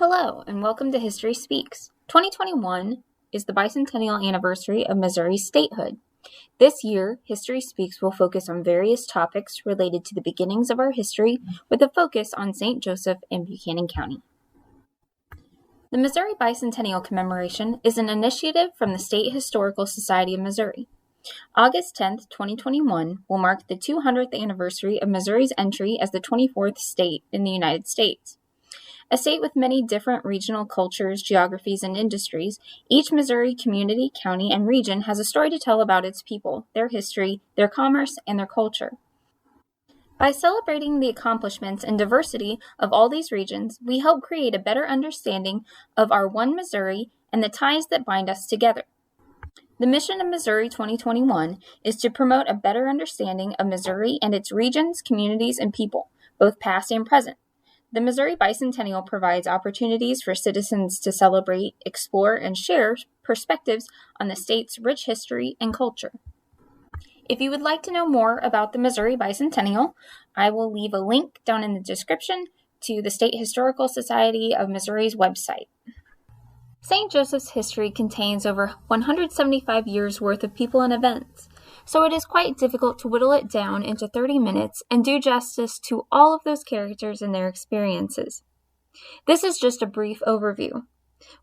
Hello, and welcome to History Speaks. 2021 is the bicentennial anniversary of Missouri's statehood. This year, History Speaks will focus on various topics related to the beginnings of our history with a focus on St. Joseph and Buchanan County. The Missouri Bicentennial Commemoration is an initiative from the State Historical Society of Missouri. August 10, 2021 will mark the 200th anniversary of Missouri's entry as the 24th state in the United States. A state with many different regional cultures, geographies, and industries, each Missouri community, county, and region has a story to tell about its people, their history, their commerce, and their culture. By celebrating the accomplishments and diversity of all these regions, we help create a better understanding of our one Missouri and the ties that bind us together. The mission of Missouri 2021 is to promote a better understanding of Missouri and its regions, communities, and people, both past and present. The Missouri Bicentennial provides opportunities for citizens to celebrate, explore, and share perspectives on the state's rich history and culture. If you would like to know more about the Missouri Bicentennial, I will leave a link down in the description to the State Historical Society of Missouri's website. St. Joseph's history contains over 175 years' worth of people and events, so it is quite difficult to whittle it down into 30 minutes and do justice to all of those characters and their experiences. This is just a brief overview,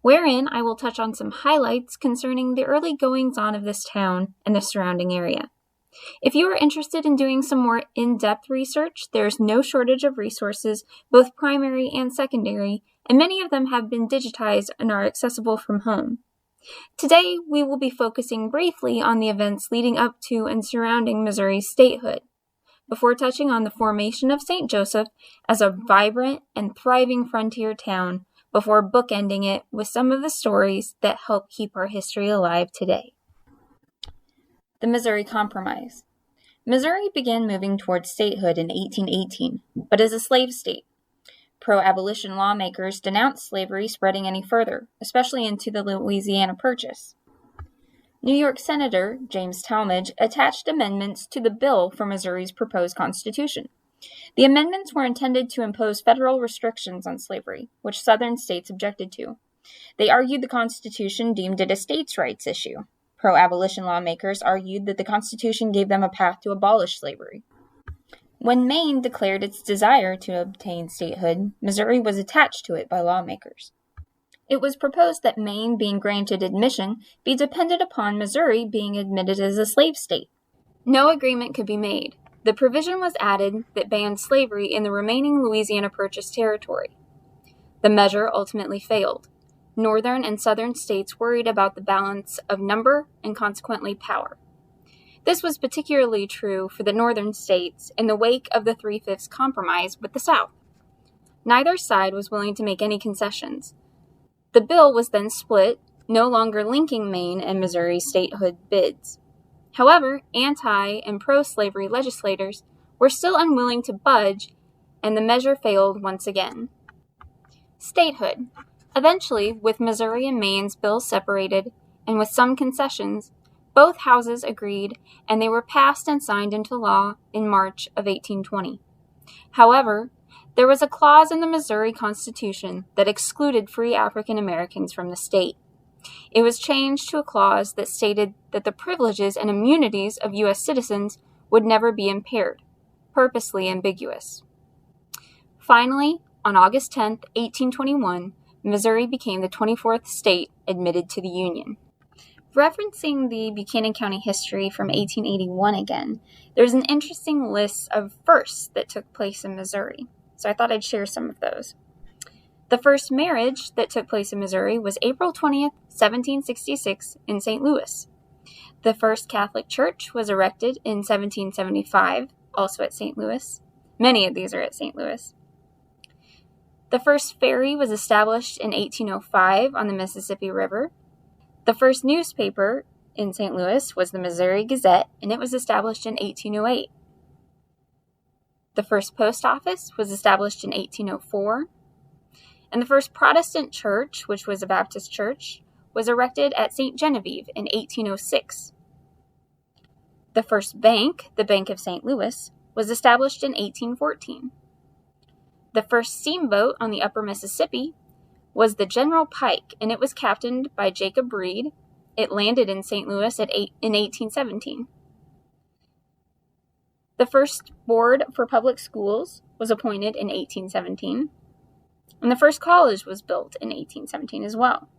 wherein I will touch on some highlights concerning the early goings-on of this town and the surrounding area. If you are interested in doing some more in-depth research, there is no shortage of resources, both primary and secondary, and many of them have been digitized and are accessible from home. Today, we will be focusing briefly on the events leading up to and surrounding Missouri's statehood, before touching on the formation of St. Joseph as a vibrant and thriving frontier town, before bookending it with some of the stories that help keep our history alive today. The Missouri Compromise. Missouri began moving towards statehood in 1818, but as a slave state. Pro-abolition lawmakers denounced slavery spreading any further, especially into the Louisiana Purchase. New York Senator James Talmadge attached amendments to the bill for Missouri's proposed constitution. The amendments were intended to impose federal restrictions on slavery, which southern states objected to. They argued the Constitution deemed it a states' rights issue. Pro-abolition lawmakers argued that the Constitution gave them a path to abolish slavery. When Maine declared its desire to obtain statehood, Missouri was attached to it by lawmakers. It was proposed that Maine being granted admission be dependent upon Missouri being admitted as a slave state. No agreement could be made. The provision was added that banned slavery in the remaining Louisiana Purchase territory. The measure ultimately failed. Northern and southern states worried about the balance of number and consequently power. This was particularly true for the northern states in the wake of the 3/5 compromise with the South. Neither side was willing to make any concessions. The bill was then split, no longer linking Maine and Missouri statehood bids. However, anti- and pro-slavery legislators were still unwilling to budge, and the measure failed once again. Statehood. Eventually, with Missouri and Maine's bills separated, and with some concessions, both houses agreed, and they were passed and signed into law in March of 1820. However, there was a clause in the Missouri Constitution that excluded free African Americans from the state. It was changed to a clause that stated that the privileges and immunities of U.S. citizens would never be impaired, purposely ambiguous. Finally, on August 10, 1821, Missouri became the 24th state admitted to the Union. Referencing the Buchanan County history from 1881 again, there's an interesting list of firsts that took place in Missouri, so I thought I'd share some of those. The first marriage that took place in Missouri was April 20th, 1766 in St. Louis. The first Catholic church was erected in 1775, also at St. Louis. Many of these are at St. Louis. The first ferry was established in 1805 on the Mississippi River. The first newspaper in St. Louis was the Missouri Gazette, and it was established in 1808. The first post office was established in 1804. And the first Protestant church, which was a Baptist church, was erected at St. Genevieve in 1806. The first bank, the Bank of St. Louis, was established in 1814. The first steamboat on the upper Mississippi was the General Pike, and it was captained by Jacob Reed. It landed in St. Louis in 1817. The first board for public schools was appointed in 1817, and the first college was built in 1817 as well.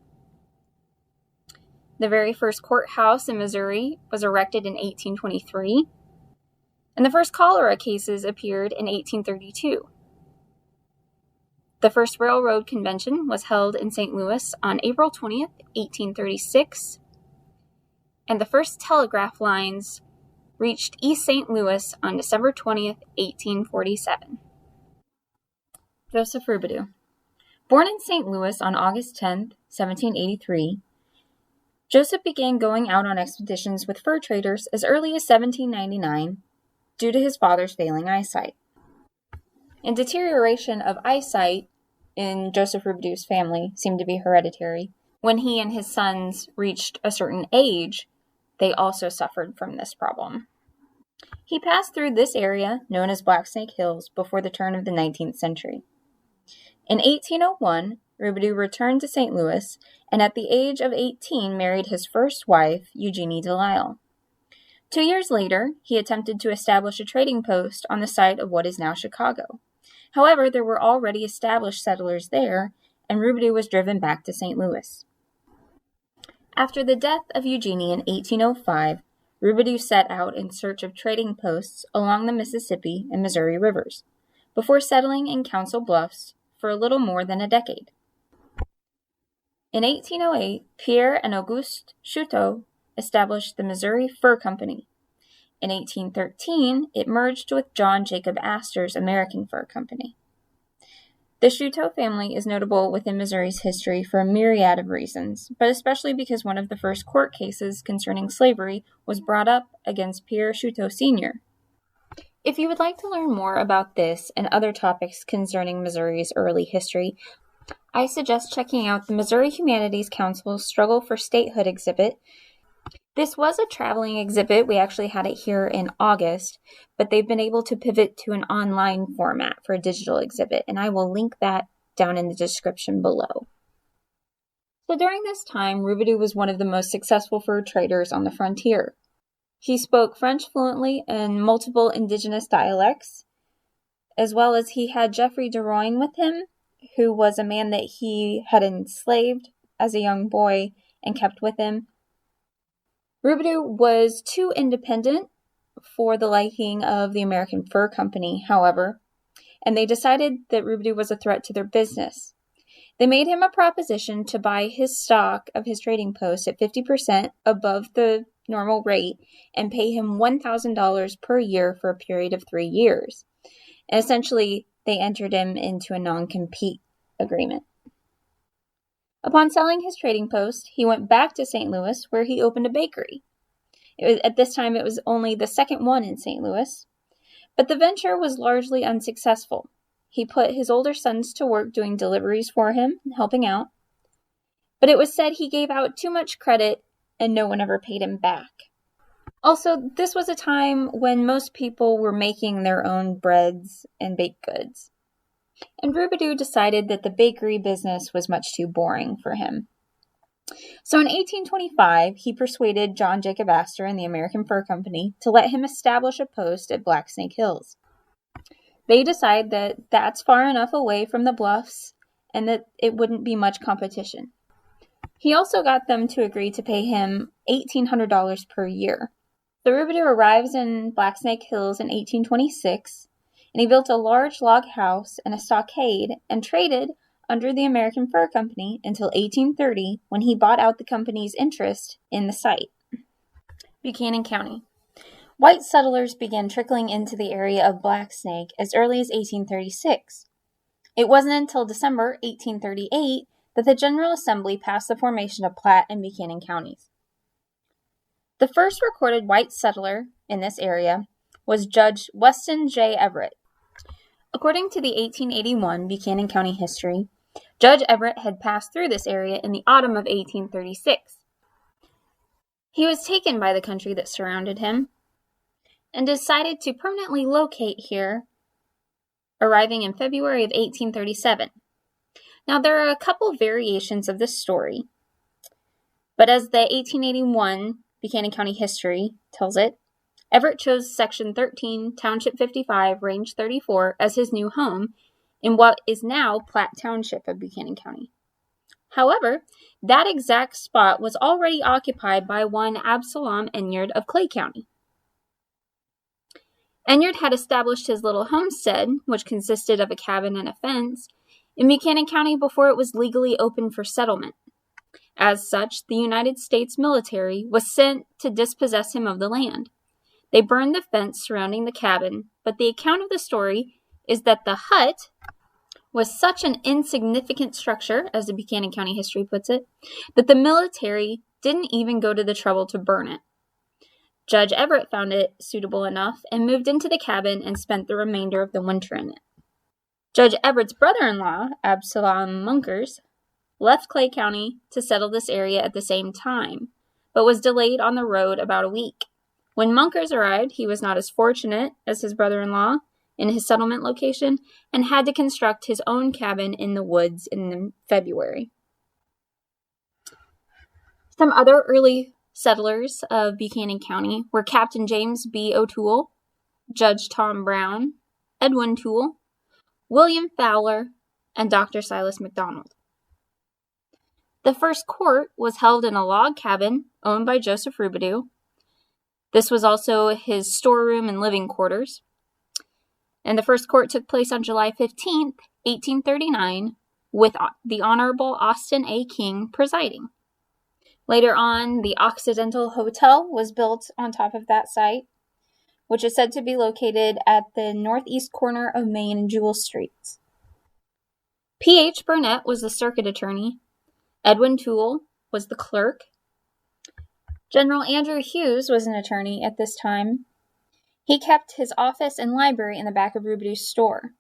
The very first courthouse in Missouri was erected in 1823, and the first cholera cases appeared in 1832. The first railroad convention was held in St. Louis on April 20th, 1836, and the first telegraph lines reached East St. Louis on December 20th, 1847. Joseph Rubidoux. Born in St. Louis on August 10th, 1783, Joseph began going out on expeditions with fur traders as early as 1799 due to his father's failing eyesight. And deterioration of eyesight in Joseph Rubidoux's family seemed to be hereditary. When he and his sons reached a certain age, they also suffered from this problem. He passed through this area, known as Blacksnake Hills, before the turn of the 19th century. In 1801, Rubidoux returned to St. Louis, and at the age of 18 married his first wife, Eugenie Delisle. 2 years later, he attempted to establish a trading post on the site of what is now Chicago. However, there were already established settlers there, and Rubidoux was driven back to St. Louis. After the death of Eugenie in 1805, Rubidoux set out in search of trading posts along the Mississippi and Missouri rivers, before settling in Council Bluffs for a little more than a decade. In 1808, Pierre and Auguste Chouteau established the Missouri Fur Company. In 1813, it merged with John Jacob Astor's American Fur Company. The Chouteau family is notable within Missouri's history for a myriad of reasons, but especially because one of the first court cases concerning slavery was brought up against Pierre Chouteau Sr. If you would like to learn more about this and other topics concerning Missouri's early history, I suggest checking out the Missouri Humanities Council's Struggle for Statehood exhibit. This was a traveling exhibit. We actually had it here in August, but they've been able to pivot to an online format for a digital exhibit, and I will link that down in the description below. So during this time, Rubidoux was one of the most successful fur traders on the frontier. He spoke French fluently and multiple indigenous dialects, as well as he had Geoffrey Deroyne with him, who was a man that he had enslaved as a young boy and kept with him. Rubidoux was too independent for the liking of the American Fur Company, however, and they decided that Rubidoux was a threat to their business. They made him a proposition to buy his stock of his trading post at 50% above the normal rate and pay him $1,000 per year for a period of 3 years. And essentially, they entered him into a non-compete agreement. Upon selling his trading post, he went back to St. Louis, where he opened a bakery. At this time, it was only the second one in St. Louis, but the venture was largely unsuccessful. He put his older sons to work doing deliveries for him, helping out, but it was said he gave out too much credit and no one ever paid him back. Also, this was a time when most people were making their own breads and baked goods. And Rubidoux decided that the bakery business was much too boring for him. So in 1825, he persuaded John Jacob Astor and the American Fur Company to let him establish a post at Blacksnake Hills. They decided that that's far enough away from the bluffs and that it wouldn't be much competition. He also got them to agree to pay him $1,800 per year. So Rubidoux arrives in Blacksnake Hills in 1826, and he built a large log house and a stockade and traded under the American Fur Company until 1830, when he bought out the company's interest in the site. Buchanan County. White settlers began trickling into the area of Blacksnake as early as 1836. It wasn't until December 1838 that the General Assembly passed the formation of Platte and Buchanan counties. The first recorded white settler in this area was Judge Weston J. Everett. According to the 1881 Buchanan County history, Judge Everett had passed through this area in the autumn of 1836. He was taken by the country that surrounded him and decided to permanently locate here, arriving in February of 1837. Now, there are a couple variations of this story, but as the 1881 Buchanan County history tells it, Everett chose Section 13, Township 55, Range 34 as his new home in what is now Platte Township of Buchanan County. However, that exact spot was already occupied by one Absalom Enyard of Clay County. Enyard had established his little homestead, which consisted of a cabin and a fence, in Buchanan County before it was legally open for settlement. As such, the United States military was sent to dispossess him of the land. They burned the fence surrounding the cabin, but the account of the story is that the hut was such an insignificant structure, as the Buchanan County history puts it, that the military didn't even go to the trouble to burn it. Judge Everett found it suitable enough and moved into the cabin and spent the remainder of the winter in it. Judge Everett's brother-in-law, Absalom Munkers, left Clay County to settle this area at the same time, but was delayed on the road about a week. When Munkers arrived, he was not as fortunate as his brother-in-law in his settlement location and had to construct his own cabin in the woods in February. Some other early settlers of Buchanan County were Captain James B. O'Toole, Judge Tom Brown, Edwin Toole, William Fowler, and Dr. Silas McDonald. The first court was held in a log cabin owned by Joseph Rubidoux. This was also his storeroom and living quarters. And the first court took place on July 15th, 1839, with the Honorable Austin A. King presiding. Later on, the Occidental Hotel was built on top of that site, which is said to be located at the northeast corner of Main and Jewel Streets. P.H. Burnett was the circuit attorney. Edwin Toole was the clerk. General Andrew Hughes was an attorney at this time. He kept his office and library in the back of Rubidoux's store.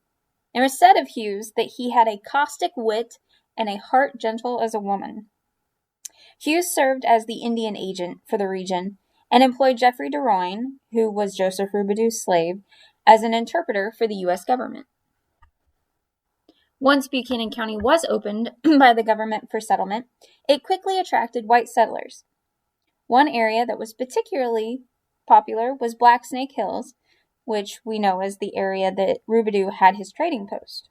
It was said of Hughes that he had a caustic wit and a heart gentle as a woman. Hughes served as the Indian agent for the region and employed Jeffrey DeRoyne, who was Joseph Rubidoux's slave, as an interpreter for the U.S. government. Once Buchanan County was opened by the government for settlement, it quickly attracted white settlers. One area that was particularly popular was Blacksnake Hills, which we know as the area that Rubidoux had his trading post.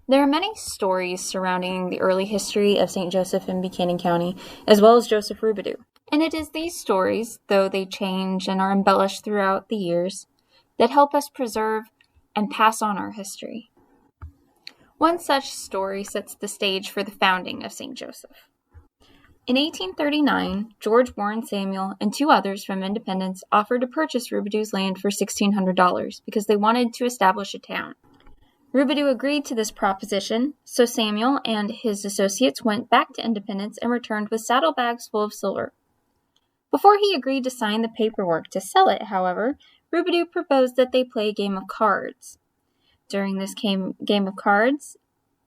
There are many stories surrounding the early history of St. Joseph in Buchanan County, as well as Joseph Rubidoux. And it is these stories, though they change and are embellished throughout the years, that help us preserve and pass on our history. One such story sets the stage for the founding of St. Joseph. In 1839, George Warren Samuel and two others from Independence offered to purchase Rubidoux's land for $1,600 because they wanted to establish a town. Rubidoux agreed to this proposition, so Samuel and his associates went back to Independence and returned with saddlebags full of silver. Before he agreed to sign the paperwork to sell it, however, Rubidoux proposed that they play a game of cards. During this game of cards,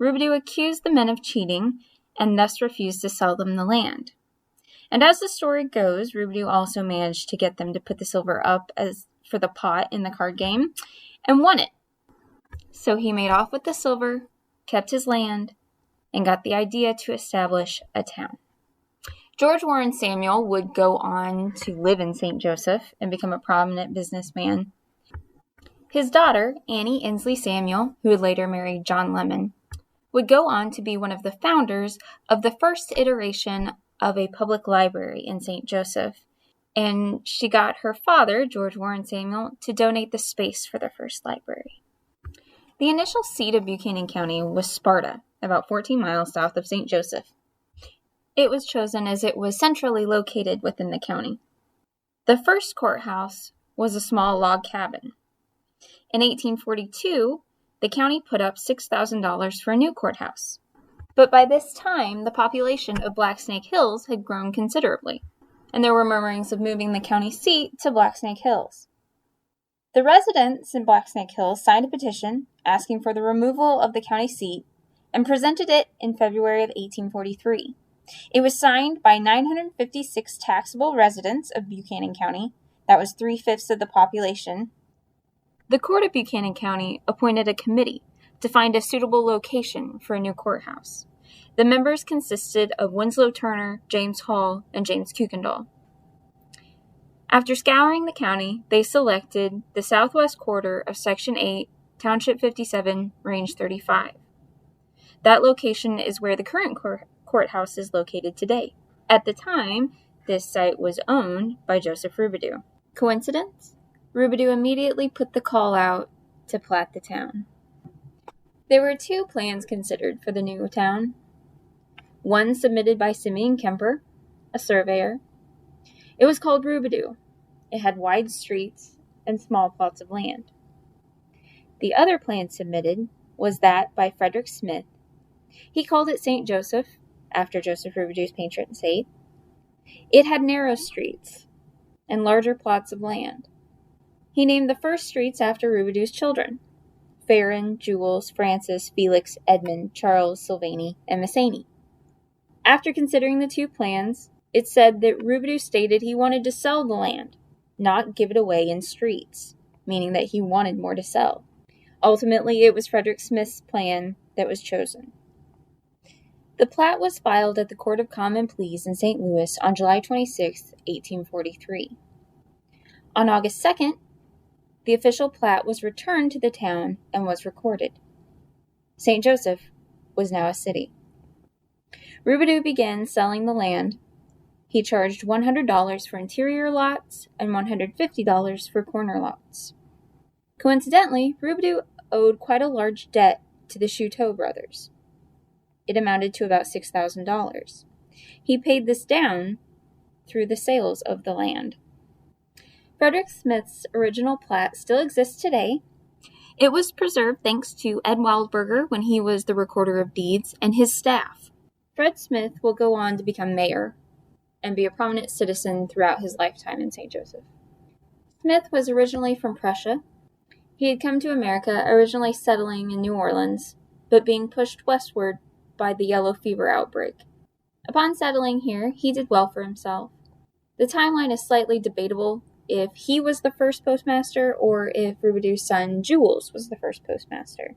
Rubidoux accused the men of cheating and thus refused to sell them the land. And as the story goes, Rubidoux also managed to get them to put the silver up as for the pot in the card game and won it. So he made off with the silver, kept his land, and got the idea to establish a town. George Warren Samuel would go on to live in St. Joseph and become a prominent businessman. His daughter, Annie Inslee Samuel, who would later marry John Lemon, would go on to be one of the founders of the first iteration of a public library in St. Joseph, and she got her father, George Warren Samuel, to donate the space for the first library. The initial seat of Buchanan County was Sparta, about 14 miles south of St. Joseph. It was chosen as it was centrally located within the county. The first courthouse was a small log cabin. In 1842, the county put up $6,000 for a new courthouse. But by this time, the population of Blacksnake Hills had grown considerably, and there were murmurings of moving the county seat to Blacksnake Hills. The residents in Blacksnake Hills signed a petition asking for the removal of the county seat and presented it in February of 1843. It was signed by 956 taxable residents of Buchanan County. That was 3/5 of the population. The court of Buchanan County appointed a committee to find a suitable location for a new courthouse. The members consisted of Winslow Turner, James Hall, and James Kuykendall. After scouring the county, they selected the southwest quarter of Section 8, Township 57, Range 35. That location is where the current courthouse is located today. At the time, this site was owned by Joseph Rubidoux. Coincidence? Rubidoux immediately put the call out to plat the town. There were two plans considered for the new town. One submitted by Simeon Kemper, a surveyor. It was called Rubidoux. It had wide streets and small plots of land. The other plan submitted was that by Frederick Smith. He called it St. Joseph, after Joseph Rubidoux's patron saint. It had narrow streets and larger plots of land. He named the first streets after Rubidoux's children: Farron, Jules, Francis, Felix, Edmund, Charles, Sylvanie, and Messany. After considering the two plans, it said that Rubidoux stated he wanted to sell the land, not give it away in streets, meaning that he wanted more to sell. Ultimately, it was Frederick Smith's plan that was chosen. The plat was filed at the Court of Common Pleas in St. Louis on July 26, 1843. On August 2nd, the official plat was returned to the town and was recorded. St. Joseph was now a city. Rubidoux began selling the land. He charged $100 for interior lots and $150 for corner lots. Coincidentally, Rubidoux owed quite a large debt to the Chouteau brothers. It amounted to about $6,000. He paid this down through the sales of the land. Frederick Smith's original plat still exists today. It was preserved thanks to Ed Wildberger when he was the recorder of deeds and his staff. Fred Smith will go on to become mayor and be a prominent citizen throughout his lifetime in St. Joseph. Smith was originally from Prussia. He had come to America, originally settling in New Orleans, but being pushed westward by the yellow fever outbreak. Upon settling here, he did well for himself. The timeline is slightly debatable if he was the first postmaster or if Rubidoux's son Jules was the first postmaster.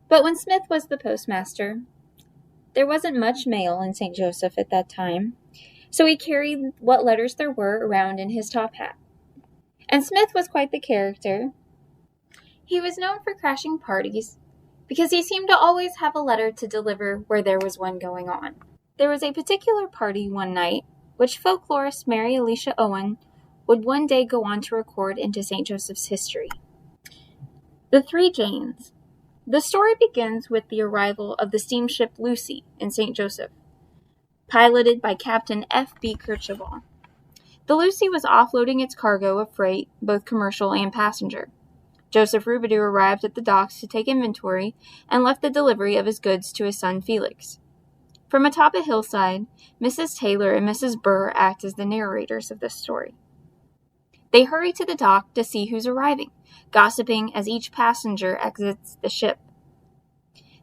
But when Smith was the postmaster, there wasn't much mail in St. Joseph at that time, so he carried what letters there were around in his top hat. And Smith was quite the character. He was known for crashing parties because he seemed to always have a letter to deliver where there was one going on. There was a particular party one night which folklorist Mary Alicia Owen would one day go on to record into St. Joseph's history. The Three Janes. The story begins with the arrival of the steamship Lucy in St. Joseph, piloted by Captain F.B. Kercheval. The Lucy was offloading its cargo of freight, both commercial and passenger. Joseph Rubidoux arrived at the docks to take inventory and left the delivery of his goods to his son Felix. From atop a hillside, Mrs. Taylor and Mrs. Burr act as the narrators of this story. They hurry to the dock to see who's arriving, gossiping as each passenger exits the ship.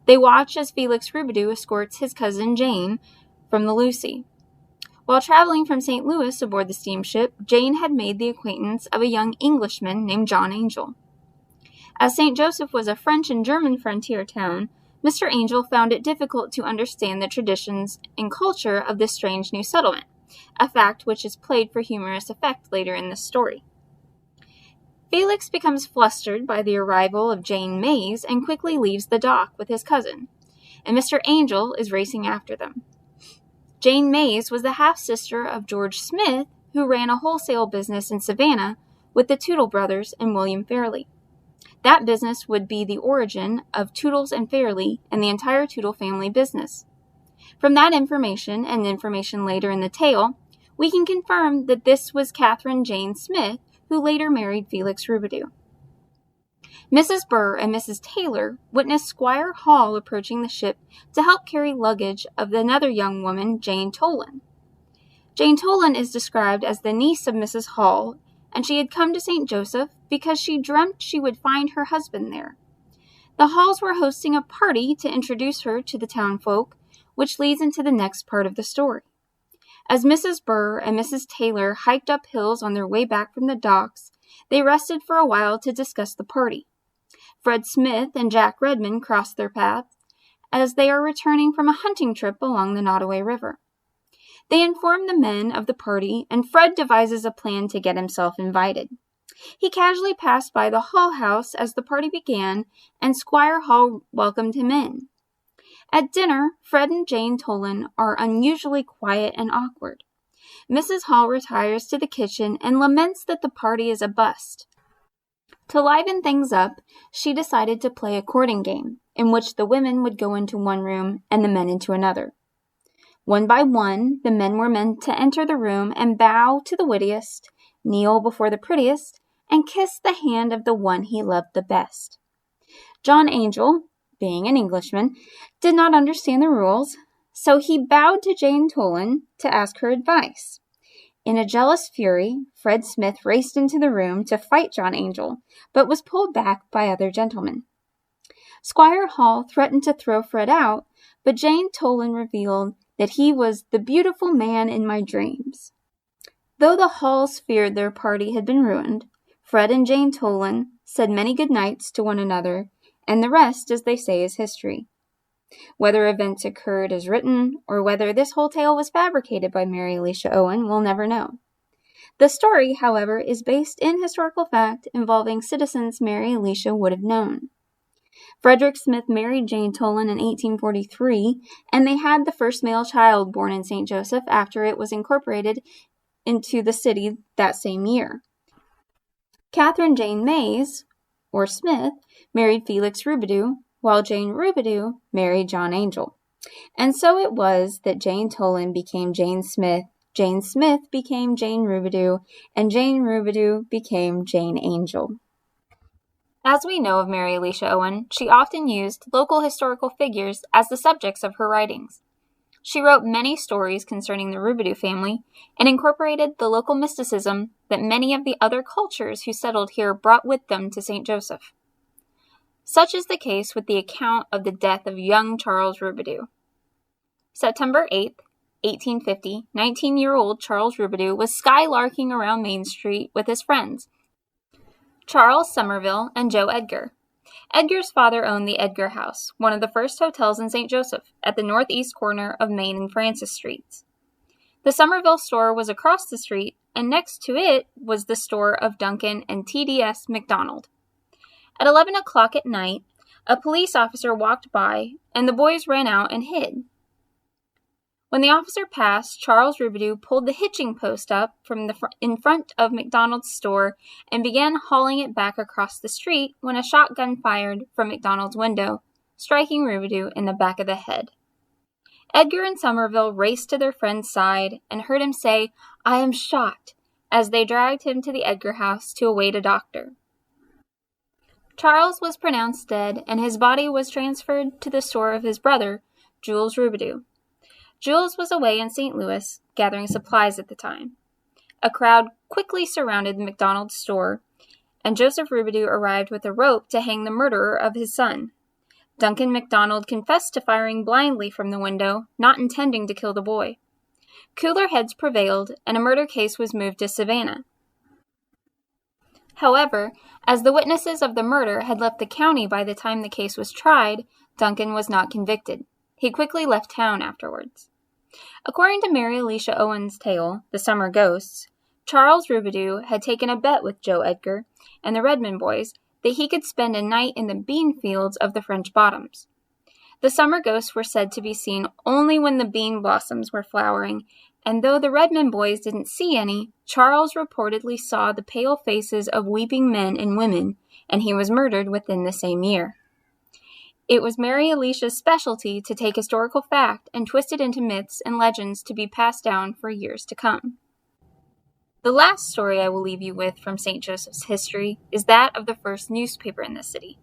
They watch as Felix Rubidoux escorts his cousin Jane from the Lucy. While traveling from St. Louis aboard the steamship, Jane had made the acquaintance of a young Englishman named John Angel. As St. Joseph was a French and German frontier town, Mr. Angel found it difficult to understand the traditions and culture of this strange new settlement, a fact which is played for humorous effect later in the story. Felix becomes flustered by the arrival of Jane Mays and quickly leaves the dock with his cousin, and Mr. Angel is racing after them. Jane Mays was the half-sister of George Smith, who ran a wholesale business in Savannah with the Tootle brothers and William Fairley. That business would be the origin of Tootles and Fairley and the entire Tootle family business. From that information, and information later in the tale, we can confirm that this was Catherine Jane Smith, who later married Felix Rubidoux. Mrs. Burr and Mrs. Taylor witnessed Squire Hall approaching the ship to help carry luggage of another young woman, Jane Tolan. Jane Tolan is described as the niece of Mrs. Hall, and she had come to St. Joseph because she dreamt she would find her husband there. The Halls were hosting a party to introduce her to the townfolk, which leads into the next part of the story. As Mrs. Burr and Mrs. Taylor hiked up hills on their way back from the docks, they rested for a while to discuss the party. Fred Smith and Jack Redmond cross their paths as they are returning from a hunting trip along the Nottoway River. They inform the men of the party, and Fred devises a plan to get himself invited. He casually passed by the Hall house as the party began, and Squire Hall welcomed him in. At dinner, Fred and Jane Tolan are unusually quiet and awkward. Mrs. Hall retires to the kitchen and laments that the party is a bust. To liven things up, she decided to play a courting game, in which the women would go into one room and the men into another. One by one, the men were meant to enter the room and bow to the wittiest, kneel before the prettiest, and kiss the hand of the one he loved the best. John Angel, being an Englishman, did not understand the rules, so he bowed to Jane Tolan to ask her advice. In a jealous fury, Fred Smith raced into the room to fight John Angel, but was pulled back by other gentlemen. Squire Hall threatened to throw Fred out, but Jane Tolan revealed that he was the beautiful man in my dreams. Though the Halls feared their party had been ruined, Fred and Jane Tolan said many good nights to one another, and the rest, as they say, is history. Whether events occurred as written, or whether this whole tale was fabricated by Mary Alicia Owen, we'll never know. The story, however, is based in historical fact involving citizens Mary Alicia would have known. Frederick Smith married Jane Tolan in 1843, and they had the first male child born in St. Joseph after it was incorporated into the city that same year. Catherine Jane Mays, or Smith, married Felix Rubidoux, while Jane Rubidoux married John Angel. And so it was that Jane Tolan became Jane Smith became Jane Rubidoux, and Jane Rubidoux became Jane Angel. As we know of Mary Alicia Owen, she often used local historical figures as the subjects of her writings. She wrote many stories concerning the Rubidoux family and incorporated the local mysticism that many of the other cultures who settled here brought with them to St. Joseph. Such is the case with the account of the death of young Charles Rubidoux. September 8, 1850, 19-year-old Charles Rubidoux was skylarking around Main Street with his friends, Charles Somerville and Joe Edgar. Edgar's father owned the Edgar House, one of the first hotels in St. Joseph, at the northeast corner of Main and Francis Streets. The Somerville store was across the street, and next to it was the store of Duncan and T.D.S. McDonald. At 11 o'clock at night, a police officer walked by, and the boys ran out and hid. When the officer passed, Charles Rubidoux pulled the hitching post up from in front of McDonald's store and began hauling it back across the street when a shotgun fired from McDonald's window, striking Rubidoux in the back of the head. Edgar and Somerville raced to their friend's side and heard him say, "I am shot," as they dragged him to the Edgar house to await a doctor. Charles was pronounced dead, and his body was transferred to the store of his brother, Jules Rubidoux. Jules was away in St. Louis, gathering supplies at the time. A crowd quickly surrounded the McDonald's store, and Joseph Rubidoux arrived with a rope to hang the murderer of his son. Duncan McDonald confessed to firing blindly from the window, not intending to kill the boy. Cooler heads prevailed, and a murder case was moved to Savannah. However, as the witnesses of the murder had left the county by the time the case was tried, Duncan was not convicted. He quickly left town afterwards. According to Mary Alicia Owen's tale, The Summer Ghosts, Charles Rubidoux had taken a bet with Joe Edgar and the Redmond boys that he could spend a night in the bean fields of the French Bottoms. The summer ghosts were said to be seen only when the bean blossoms were flowering, and though the Redmond boys didn't see any, Charles reportedly saw the pale faces of weeping men and women, and he was murdered within the same year. It was Mary Alicia's specialty to take historical fact and twist it into myths and legends to be passed down for years to come. The last story I will leave you with from St. Joseph's history is that of the first newspaper in the city.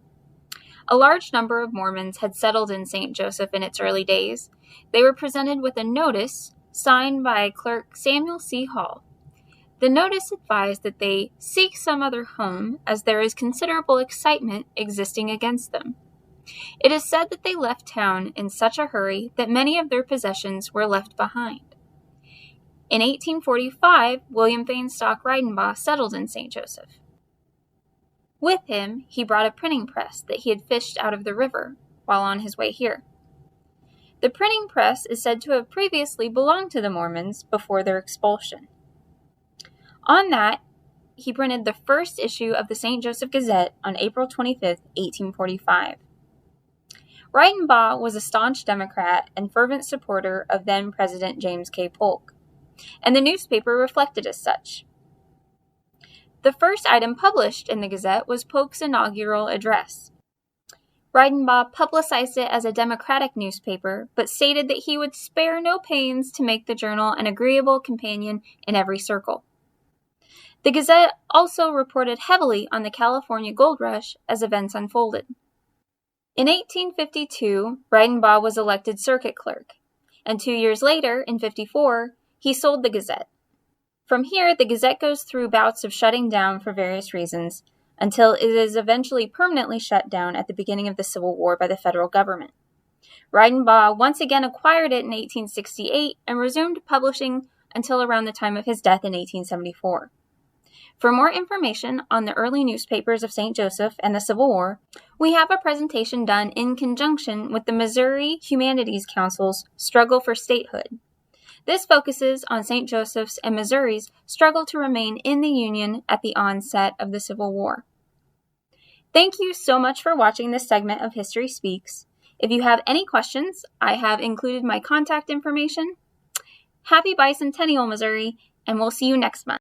A large number of Mormons had settled in St. Joseph in its early days. They were presented with a notice signed by Clerk Samuel C. Hall. The notice advised that they seek some other home, as there is considerable excitement existing against them. It is said that they left town in such a hurry that many of their possessions were left behind. In 1845, William Feinstock Reidenbaugh settled in St. Joseph. With him, he brought a printing press that he had fished out of the river while on his way here. The printing press is said to have previously belonged to the Mormons before their expulsion. On that, he printed the first issue of the St. Joseph Gazette on April 25, 1845. Reichenbach was a staunch Democrat and fervent supporter of then-President James K. Polk, and the newspaper reflected as such. The first item published in the Gazette was Polk's inaugural address. Reichenbach publicized it as a Democratic newspaper, but stated that he would spare no pains to make the journal an agreeable companion in every circle. The Gazette also reported heavily on the California gold rush as events unfolded. In 1852, Reichenbach was elected circuit clerk, and 2 years later, in 54, he sold the Gazette. From here, the Gazette goes through bouts of shutting down for various reasons, until it is eventually permanently shut down at the beginning of the Civil War by the federal government. Reichenbach once again acquired it in 1868 and resumed publishing until around the time of his death in 1874. For more information on the early newspapers of St. Joseph and the Civil War, we have a presentation done in conjunction with the Missouri Humanities Council's Struggle for Statehood. This focuses on St. Joseph's and Missouri's struggle to remain in the Union at the onset of the Civil War. Thank you so much for watching this segment of History Speaks. If you have any questions, I have included my contact information. Happy Bicentennial, Missouri, and we'll see you next month.